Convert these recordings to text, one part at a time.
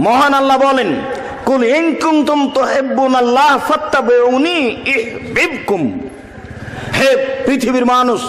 মহান আল্লাহ বলেন, কুল ইন কুনতুম তুহিব্বুনাল্লাহ ফাত্তাবিউনি ইউহিব্বুকুম। হে পৃথিবীর মানুষ,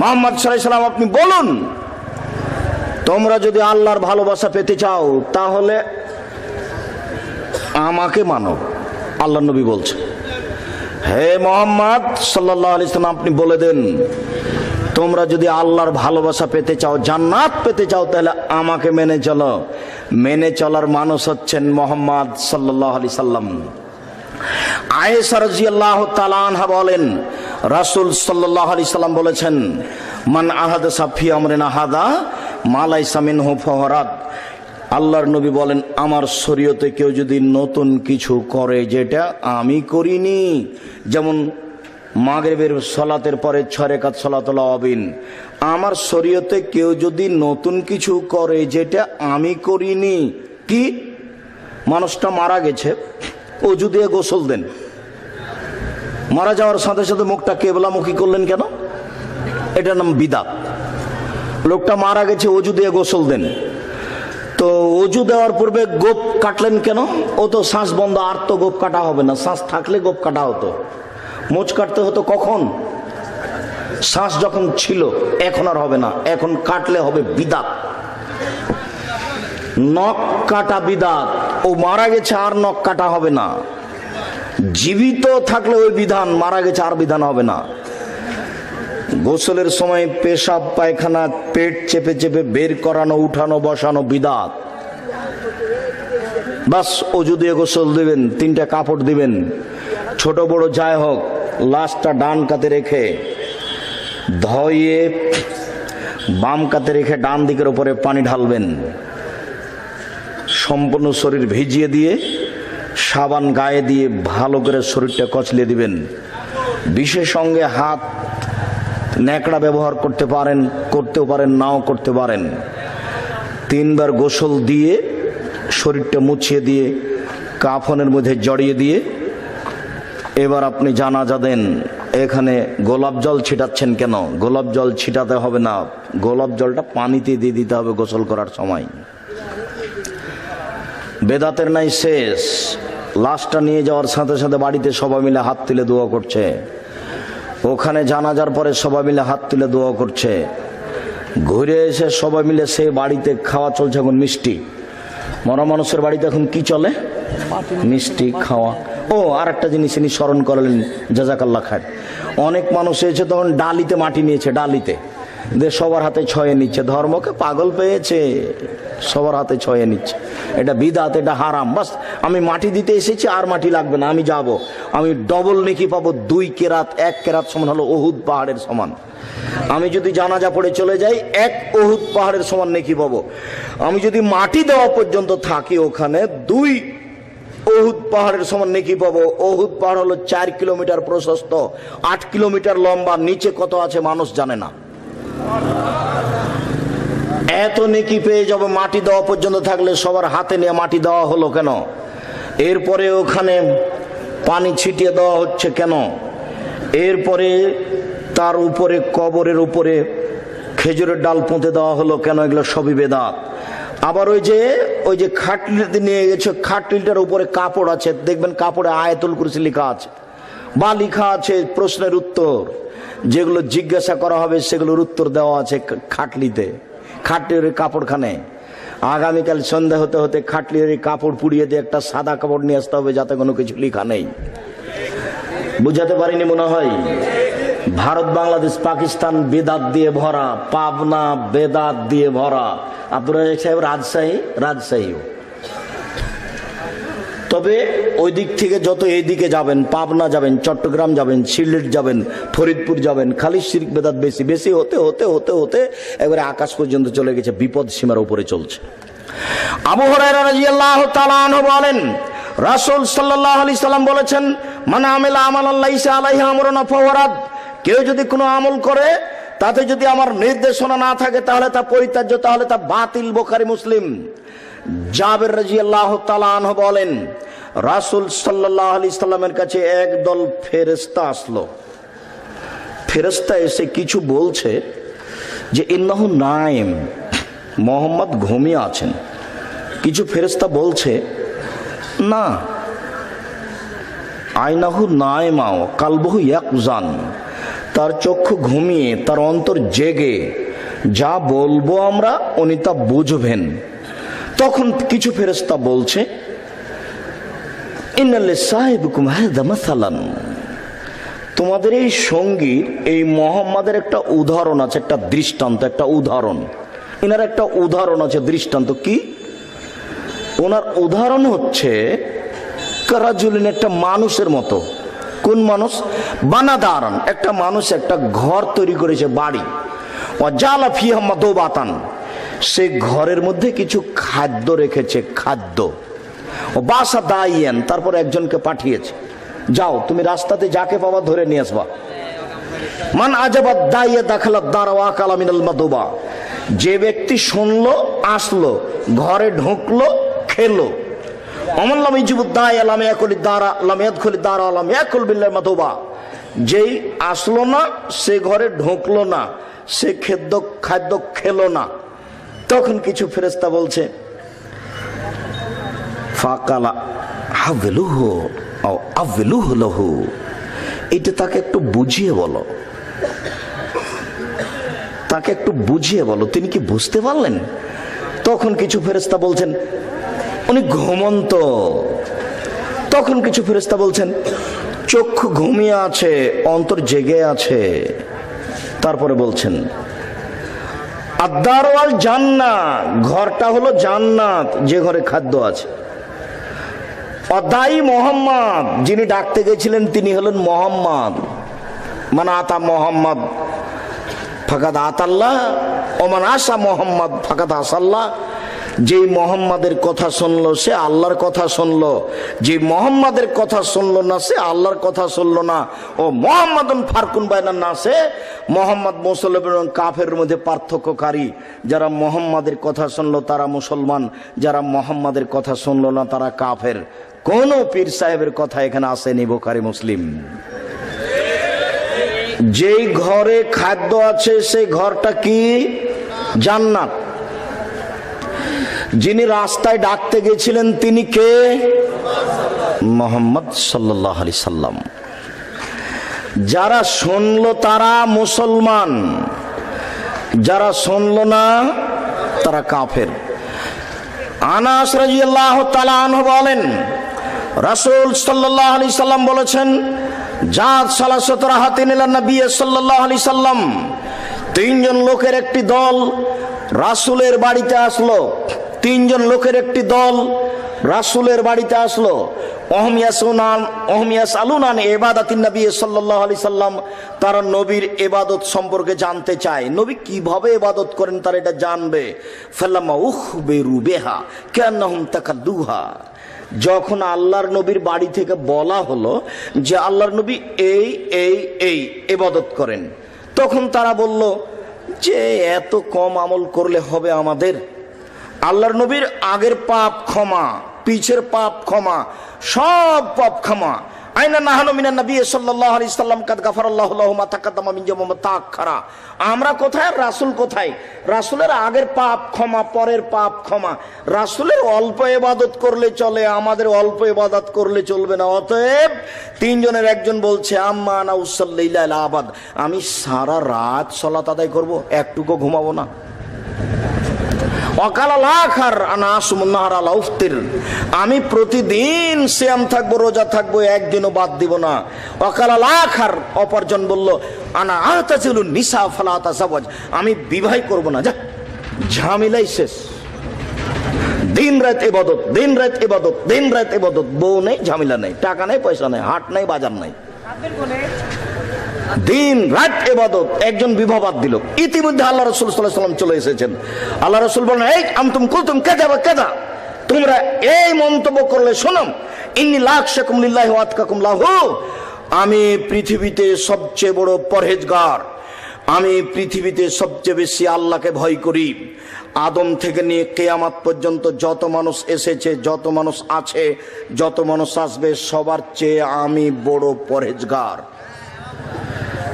মুহাম্মদ সাল্লাল্লাহু আলাইহি ওয়াসাল্লাম আপনি বলুন, তোমরা যদি আল্লাহর ভালোবাসা পেতে চাও তাহলে আমাকে মানো। আল্লাহর নবী বলছে, হে মুহাম্মদ সাল্লাল্লাহু আলাইহি ওয়াসাল্লাম আপনি বলে দেন, তোমরা যদি আল্লাহর ভালোবাসা পেতে চাও, জান্নাত পেতে চাও, তাহলে আমাকে মেনে চলো। মেনে চলার মানুষ হচ্ছেন মুহাম্মদ সাল্লাল্লাহু আলাইহি সাল্লাম। আয়েশা রাদিয়াল্লাহু তাআলা আনহা বলেন, রাসূল সাল্লাল্লাহু আলাইহি সাল্লাম বলেছেন, মান আহাদাসা ফি আমরিনা হাদা মা লাইসা মিনহু ফাহুয়া রাদ। আল্লাহর নবী বলেন, আমার শরীয়তে কেউ যদি নতুন কিছু করে যেটা আমি করিনি, যেমন মাগরিবের সালাতের পরে 6 রাকাত সালাতুল আওয়াবিন, আমার শরীয়তে কেউ যদি নতুন কিছু করে যেটা আমি করিনি, কি? মানুষটা মারা গেছে, ওযু দিয়ে গোসল দেন। মারা যাওয়ার সাথে সাথে মুখটা কিবলামুখী করলেন কেন? এটার নাম বিদআত। লোকটা মারা গেছে, ওযু দিয়ে গোসল দেন। তো ওযু দেওয়ার পূর্বে গোপ কাটলেন কেন? ও তো শ্বাস বন্ধ, আর তো গোপ কাটা হবে না। শ্বাস থাকলে গোপ কাটা হতো, মোচ কাটতে হতো কখন? শ্বাস যখন ছিল। এখন আর হবে না, এখন কাটলে হবে বিদআত। নখ কাটা বিদআত। ও মারা গেছে, আর নখ কাটা হবে না। জীবিত থাকলে ওই বিধান, মারা গেছে আর বিধান হবে না। গোসলের সময় পেশাব পায়খানা পেট চেপে চেপে বের করানো, উঠানো বসানো বিদআত। বাস ওযু দিয়ে গোসল দিবেন, 3টা কাপড় দিবেন, ছোট বড় যাই হোক, লাশটা ডান কাতে রেখে ধুয়ে বাম কাতে রেখে ডান দিকের উপরে পানি ঢালবেন। সম্পূর্ণ শরীর ভিজিয়ে দিয়ে সাবান গায়ে দিয়ে ভালো করে শরীরটা কচলিয়ে দিবেন। বিশেষ সঙ্গে হাত ন্যাকড়া ব্যবহার করতে পারেন, করতেও পারেন, নাও করতে পারেন। 3 বার গোসল দিয়ে শরীরটা মুছিয়ে দিয়ে কাফনের মধ্যে জড়িয়ে দিয়ে এবার আপনি জানাজা দেন। এখানে গোলাপ জল ছিটাচ্ছেন কেন? গোলাপ জল ছিটাতে হবে না, গোলাপ জলটা পানিতে দিয়ে দিতে হবে গোসল করার সময়। বেদাতের নাই শেষ। লাশটা নিয়ে যাওয়ার সাথে সাথে বাড়িতে সবাই মিলে হাত তুলে দোয়া করছে। ওখানে জানাজার পরে সবাই মিলে হাত তুলে দোয়া করছে। ঘুরে এসে সবাই মিলে সে বাড়িতে খাওয়া চলছে এখন মিষ্টি। মরা মানুষের বাড়িতে এখন কি চলে? মিষ্টি খাওয়া। ও আর একটা জিনিস ইনি স্মরণ করলেন, জাযাকাল্লাহ খায়ের। অনেক মানুষ এসে তখন ডালিতে মাটি নিয়েছে, ডালিতে দিয়ে সবার হাতে ছয়ে নিচ্ছে। ধর্মকে পাগল পেয়েছে, সবার হাতে ছয়ে নিচ্ছে। এটা বিদআত, এটা হারাম। বাস আমি মাটি দিতে এসেছি, আর মাটি লাগবে না, আমি যাব, আমি ডবল নেকি পাবো। 2 কেরাত, 1 কেরাত সমান হলো উহুদ পাহাড়ের সমান। আমি যদি জানাজা পড়ে চলে যাই, 1 উহুদ পাহাড়ের সমান নেকি পাবো। আমি যদি মাটি দেওয়া পর্যন্ত থাকি ওখানে, 2 উহুদ পাহাড়ের সমান নেকি পাবো। উহুদ পাহাড় হলো 4 কিলোমিটার প্রশস্ত, 8 কিলোমিটার লম্বা, নিচে কত আছে মানুষ জানে না। এত নেকি পেয়ে যাবে মাটি দেওয়া পর্যন্ত থাকলে। সবার হাতে নিয়ে মাটি দেওয়া হলো কেন? এরপরে ওখানে পানি ছিটিয়ে দেওয়া হচ্ছে কেন? এরপরে তার উপরে, কবরের উপরে খেজুরের ডাল পুঁতে দেওয়া হলো কেন? এগুলো সবই বেদাত। আবার ওই যে খাটলিতে নিয়ে গেছে, খাটলিটার উপরে কাপড় আছে, দেখবেন কাপড়ে আয়াতুল কুরসি লেখা আছে বা লেখা আছে প্রশ্নের উত্তর। যেগুলো জিজ্ঞাসা করা হবে সেগুলোর উত্তর দেওয়া আছে খাটলিতে, খাটলির কাপড়খানে। আগামীকাল সন্ধ্যা হতে হতে খাটলির কাপড় পুড়িয়ে দিয়ে একটা সাদা কাপড় নিয়ে আসতে হবে, যাতে কোনো কিছু লেখা নেই। বুঝাতে পারিনি মনে হয়? ভারত, বাংলাদেশ, পাকিস্তান বেদাত দিয়ে ভরা, পাবনা বেদাত দিয়ে ভরা। আব্দুর রাজ্জাক সাহেব রাজশাহীও। তবে ওই দিক থেকে যত এই দিকে যাবেন, পাবনা যাবেন, চট্টগ্রাম যাবেন, সিলেট যাবেন, ফরিদপুর যাবেন, খালি শিরক বেদাত বেশি বেশি হতে হতে হতে হতে এবারে আকাশ পর্যন্ত চলে গেছে, বিপদ সীমার উপরে চলছে। আবু হুরায়রা রাদিয়াল্লাহু তাআলা আনহু বলেন, রাসূল সাল্লাল্লাহু আলাইহি সাল্লাম বলেছেন, মান আমিলা আমালান লাইসা আলাইহি আমরুনা ফাহুয়া রাদ। কেউ যদি কোনো আমল করে তাতে যদি আমার নির্দেশনা না থাকে তাহলে তা পরিত্যাজ্য, তাহলে তা বাতিল। বুখারী, মুসলিম। জাবের রাদিয়াল্লাহু তাআলা আনহু বলেন, রাসূল সাল্লাল্লাহু আলাইহি সাল্লামের কাছে একদল ফেরেশতা আসলো। ফেরেশতা এসে কিছু বলছে যে ইন্নাহু নাইম, মুহাম্মদ ঘুমিয়ে আছেন। কিছু ফেরেশতা বলছে না, আইনাহু নায়মাও কালবহু ইয়াকজান, তার চক্ষু ঘুমিয়ে তার অন্তর জেগে, যা বলবো আমরা উনি তা বুঝবেন। তখন কিছু ফেরেশতা বলছে ইন্নাল্লি সাহিবুকুম হাযা মাসালান, তোমাদের এই সঙ্গী এই মুহাম্মাদের একটা উদাহরণ আছে, একটা দৃষ্টান্ত, একটা উদাহরণ। এনার একটা উদাহরণ আছে, দৃষ্টান্ত কি? ওনার উদাহরণ হচ্ছে কারাজুলিন, একটা মানুষের মতো। কোন মানুষ? বানাদারান, একটা মানুষ একটা ঘর তৈরি করেছে, বাড়ি। ও জালা ফিহা মাদুবাতান, সে ঘরের মধ্যে কিছু খাদ্য রেখেছে, খাদ্য। ও বাসা দাইয়ান, তারপর একজনকে পাঠিয়েছে, যাও তুমি রাস্তাতে যাকে পাবা ধরে নিয়ে আসবা। মান আজাবাদ দাইয়া দাখালাত দারওয়া কালামিনাল মাদুবা, যে ব্যক্তি শুনলো, আসলো, ঘরে ঢুকলো, খেলো। অমল্লাম ইজিবুদ্দাই আলাম ইয়াকুল দারা লাম ইয়াদখুল দারা লাম ইয়াকুল বিল্লাহ মাদুবা, যেই আসলো না, সে ঘরে ঢুকলো না, সে খাদ্য খেলো না। তখন কিছু ফেরেশতা বলছে ফাকালা হাবিলুহু আও আবিলুহু লাহু, এটা তাকে একটু বুঝিয়ে বলো, তাকে একটু বুঝিয়ে বলো, তিনি কি বুঝতে পারলেন? তখন কিছু ফেরেশতা বলছেন উনি ঘুমন্ত। তখন কিছু ফেরেশতা বলছেন চক্ষু ঘুমিয়ে আছে, অন্তর জেগে আছে। তারপরে বলছেন আদ-দারওয়াল জান্নাত, ঘরটা হলো জান্নাত, যে ঘরে খাদ্য আছে। অদাই মোহাম্মদ, যিনি ডাকতে গেছিলেন তিনি হলেন মোহাম্মদ। মানে আতা মোহাম্মদ ফাকাদ আতাল্লাহ, ওমান আশা মোহাম্মদ ফাকাদ আসাল্লাহ, যেই মোহাম্মদের কথা শুনলো সে আল্লাহর কথা শুনলো, যে মোহাম্মদের কথা শুনলো না সে আল্লাহর কথা শুনলো না। ও মোহাম্মদুন ফারকুন বাইনান নাসে, মোহাম্মদ মুসলমান এবং কাফের মধ্যে পার্থক্যকারী। যারা মোহাম্মদের কথা শুনলো তারা মুসলমান, যারা মোহাম্মদের কথা শুনলো না তারা কাফের। কোন পীর সাহেবের কথা এখানে আসেনি, বুখারী মুসলিম। যেই ঘরে খাদ্য আছে সেই ঘরটা কি? জান্নাত। যিনি রাস্তায় ডাকতে গেছিলেন তিনি কে? মুহাম্মদ সাল্লাল্লাহু আলাইহি সাল্লাম। যারা শুনলো তারা মুসলমান, যারা শুনলো না তারা কাফের। আনাস রাদিয়াল্লাহু তাআলা আনহু বলেন রাসূল সাল্লাল্লাহু আলাইহি সাল্লাম বলেছেন জাত সালাসাতু রাহাতিন ইলা নবী সাল্লাল্লাহু আলাইহি সাল্লাম, তিনজন লোকের একটি দল রাসূলের বাড়িতে আসলো। তিনজন লোকের একটি দল রাসূলের বাড়িতে আসলো। ওহমিয়াস আলুনান ইবাদাতিন নবী সাল্লাল্লাহু আলাইহি সাল্লাম, তারা নবীর ইবাদত সম্পর্কে জানতে চায়, নবী কিভাবে ইবাদত করেন তারা এটা জানবে। ফালামা উখবিরু বিহা কান্নাহুম তাকাল্লুহা, যখন আল্লাহর নবীর বাড়ি থেকে বলা হলো যে আল্লাহর নবী এই এই এই ইবাদত করেন, তখন তারা বলল যে এত কম আমল করলে হবে আমাদের? আল্লাহর নবীর আগের পাপ ক্ষমা, পিছের পাপ ক্ষমা, সব পাপ ক্ষমা। আইনা নাহানু মিনান নবী সাল্লাল্লাহু আলাইহি সাল্লাম কাদ গাফারাল্লাহু লাহু মা তাকাদ্দামা মিন যামা তাআখারা। আমরা কোথায়, রাসূল কোথায়? রাসূলের আগের পাপ ক্ষমা, পরের পাপ ক্ষমা। রাসূলের অল্প ইবাদত করলে চলে, আমাদের অল্প ইবাদত করলে চলবে না। অতএব তিনজনের একজন বলছে আম্মা আনা উসাল্লি লাইল আবাদ, আমি সারা রাত সালাত আদায় করব, একটুকু ঘুমাবো না। আমি প্রতিদিন সিয়াম থাকবো, রোজা থাকবো, একদিনও বাদ দিব না। ওয়াকালাল আখার, অপরজন বলল আনা আতাজিলুন নিসা ফালা আতাজাওয়াজ, আমি বিবাহ করব না, যা ঝামেলাই শেষ। দিন রাত ইবাদত, দিন রাত ইবাদত, দিন রাত ইবাদত, বউ নেই, ঝামেলা নেই, টাকা নেই, পয়সা নেই, হাট নেই, বাজার নেই, দিন রাত ইবাদত। একজন বিবাহ দিল। ইতিমধ্যে আল্লাহ রাসূল সাল্লাল্লাহু আলাইহি ওয়াসাল্লাম চলে এসেছেন। আল্লাহ রাসূল বলেন এই আনতুম কুলতুম কাযা ওয়া কাযা, তোমরা এই মন্তব্য করলে শোনো, ইন্নী লাখশাকুম লিল্লাহি ওয়া আতকাকুম লাহু, আমি পৃথিবীতে সবচেয়ে বড় পরহেজগার, আমি পৃথিবীতে সবচেয়ে বেশি আল্লাহকে ভয় করি। আদম থেকে নিয়ে কিয়ামত পর্যন্ত যত মানুষ এসেছে, যত মানুষ আছে, যত মানুষ আসবে, সবার চেয়ে আমি বড় পরহেজগার।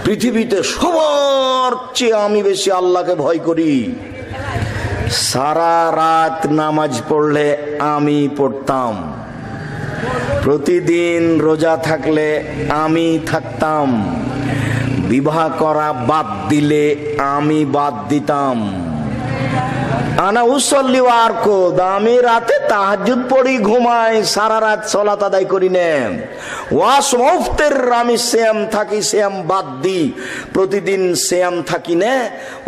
পৃথিবীতে সবার চেয়ে আমি বেশি আল্লাহকে ভয় করি। সারা রাত নামাজ পড়লে আমি পড়তাম, প্রতিদিন রোজা থাকলে আমি থাকতাম, বিবাহ করা বাদ দিলে আমি বাদ দিতাম। আনা উসল্লি ওয়া আরকুদ, আমি রাতে তাহাজ্জুদ পড়ি, ঘুমাই, সারা রাত সালাত আদায় করি না। ওয়াসমফতের, আমি সিয়াম থাকি, সিয়াম বাদ দিই, প্রতিদিন সিয়াম থাকি না।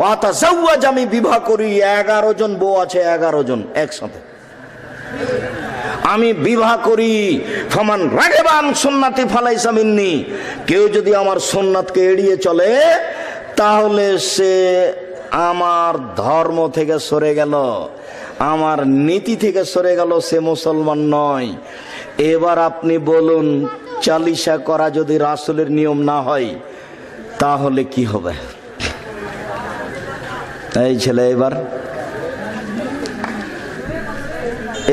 ওয়াতাজাওয়াজ, আমি বিবাহ করি, 11 জন বউ আছে, 11 জন একসাথে আমি বিবাহ করি। ফামান রাগিবান সুন্নতি ফালাইসা মিন্নি, কেউ যদি আমার সুন্নাতকে এড়িয়ে চলে তাহলে সে আমার ধর্ম থেকে সরে গেল, আমার নীতি থেকে সরে গেল, সে মুসলমান নয়। এবার আপনি বলুন, চালিশা করা যদি রাসূলের নিয়ম না হয় তাহলে কি হবে? এই ছেলে,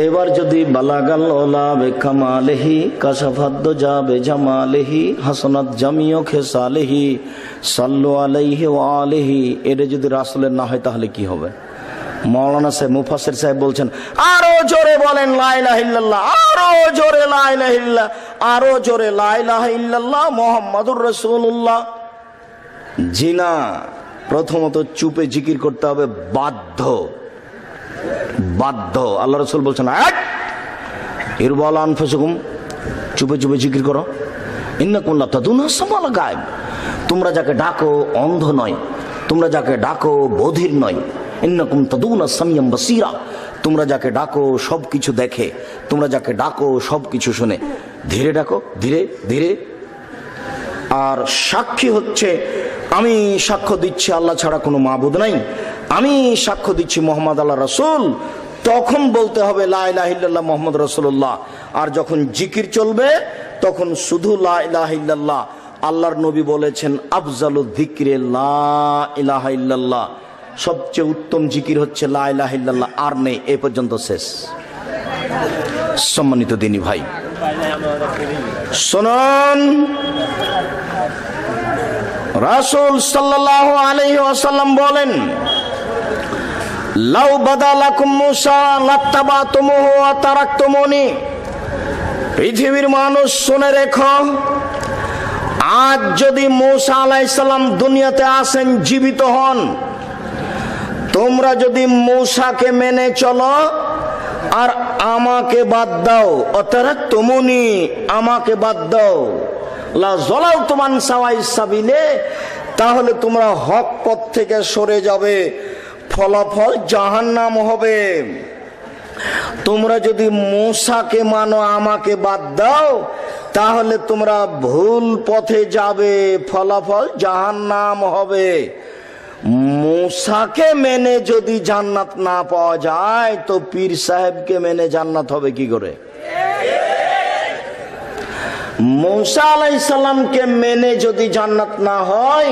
এবার যদি বালাগাল ওলা বেকামালেহি কাশাফাদ্দ যাবে জামালেহি হাসনাত জামিও খেসালেহি সাল্লু আলাইহি ওয়া আলিহি, এটা যদি রাসূলের না হয় তাহলে কি হবে? মাওলানা সাহেব, মুফাসসির সাহেব বলছেন, আরো জোরে বলেন লা ইলাহা ইল্লাল্লাহ, আরো জোরে লা ইলাহা ইল্লাল্লাহ, আরো জোরে লা ইলাহা ইল্লাল্লাহ মুহাম্মাদুর রাসূলুল্লাহ। জি না, প্রথমত চুপে জিকির করতে হবে, বাধ্য। আল্লাহ রাসূল বলছেন, ইরবাল আনফুসুকুম, চুপে চুপে জিকির করো। ইন্নাকুম লা তাদুনা সামাল গায়ব, তোমরা যাকে ডাকো অন্ধ নয়, তোমরা যাকে ডাকো বধির নয়। ইন্নাকুম তাদুনা সামিয়াম বাসীরা, তোমরা যাকে ডাকো সবকিছু দেখে, তোমরা যাকে ডাকো সবকিছু শুনে। ধীরে ডাকো, ধীরে ধীরে। আর সাক্ষী হচ্ছে, আমি সাক্ষ্য দিচ্ছি আল্লাহ ছাড়া কোনো মাবুদ নাই, আমি সাক্ষ্য দিচ্ছি মোহাম্মদ আল্লাহ রাসূল, তখন বলতে হবে লা ইলাহা ইল্লাল্লাহ মুহাম্মদ রাসূলুল্লাহ। আর যখন জিকির চলবে তখন শুধু লা ইলাহা ইল্লাল্লাহ। আল্লাহর নবী বলেছেন, আফজালু যিকরি লা ইলাহা ইল্লাল্লাহ, সবচেয়ে উত্তম জিকির হচ্ছে লা ইলাহা ইল্লাল্লাহ, আর নেই। এই পর্যন্ত শেষ। সম্মানিত দিনী ভাই, শুনুন, রাসূল সাল্লাল্লাহু আলাইহি ওয়াসাল্লাম বলেন, লাউ বাদালাকুম মুসা লাত্তাবাতুমুহু ওয়া তারাকতুমুনি। পৃথিবীর মানুষ শুনে রেখো, আজ যদি মুসা আলাইহিস সালাম দুনিয়াতে আসেন, জীবিত হন, তোমরা যদি মুসাকে মেনে চলো আর আমাকে বাদ দাও, অতারাকতুমুনি, আমাকে বাদ দাও, লা যালালতুম আন সাওয়াইস সাবিলে, তাহলে তোমরা হক পথ থেকে সরে যাবে, ফলাফল জাহান্নাম হবে। তোমরা যদি মুসাকে মানো, আমাকে বাদ দাও, তাহলে তোমরা ভুল পথে যাবে, ফলাফল জাহান্নাম হবে। মুসাকে মেনে যদি জান্নাত না পাওয়া যায় তো পীর সাহেবকে মেনে জান্নাত হবে কি করে? মুসা আলাইহিস সালামকে মেনে যদি জান্নাত না হয়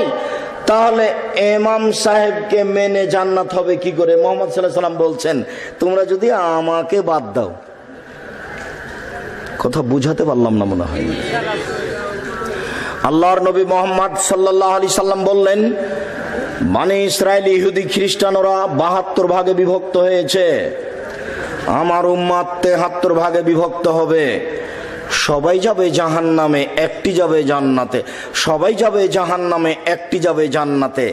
তাহলে ইমাম সাহেবকে মেনে জান্নাত হবে কি করে? মুহাম্মদ সাল্লাল্লাহু আলাইহি সাল্লাম বলছেন, তোমরা যদি আমাকে বাদ দাও। কথা বুঝাতে পারলাম না মনে হয়। আল্লাহর নবী মুহাম্মদ সাল্লাল্লাহু আলাইহি সাল্লাম বললেন, বনি ইসরাইল, ইহুদি খ্রিস্টানরা 72 ভাগে বিভক্ত হয়েছে, আমার উম্মত 73 ভাগে বিভক্ত হবে। সবাই যাবে জাহান্নামে, একটি যাবে জান্নাতে। সবাই যাবে জাহান্নামে, একটি যাবে জান্নাতে।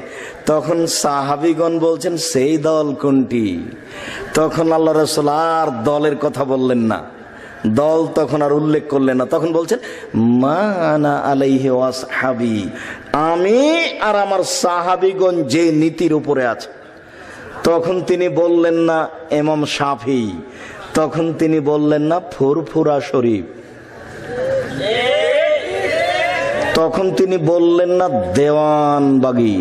তখন সাহাবীগণ বলছেন, সেই দল কোনটি? তখন আল্লাহ রাসূল আর দলের কথা বললেন না, দল তখন আর উল্লেখ করলেন না। তখন বলছেন, মা আনা আলাইহি ওয়া আসহাবি, আমি আর আমার সাহাবীগণ যে নীতির উপরে আছে। তখন তিনি বললেন না ইমাম শাফি, তখন তিনি বললেন না ফুরফুরা শরীফ, তখন তিনি বললেন না দেওয়ানবাগী।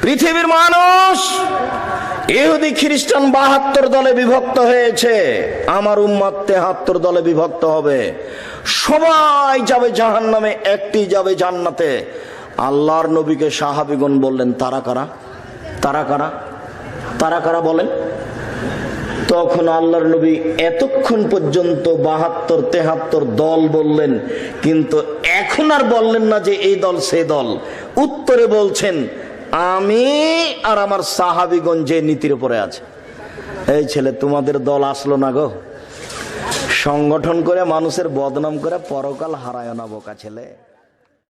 পৃথিবীর মানুষ ইহুদি খ্রিস্টান 72 দলে বিভক্ত হয়েছে, আমার উম্মত 73 দলে বিভক্ত হবে। সবাই যাবে জাহান্নামে, একটি যাবে জান্নাতে। আল্লাহর নবীকে সাহাবীগণ বললেন, তারা কারা? তারা কারা? তারা কারা বলেন? তখন আল্লাহর নবী এতক্ষণ পর্যন্ত 72-73 দল বললেন, কিন্তু এখন আর বললেন না যে এই দল সে দল। উত্তরে বলছেন, আমি আর আমার সাহাবীগণ যে নীতির উপরে আছে। এই ছেলে, তোমাদের দল আসলো না গো, সংগঠন করে মানুষের বদনাম করে পরকাল হারায় না বোকা ছেলে।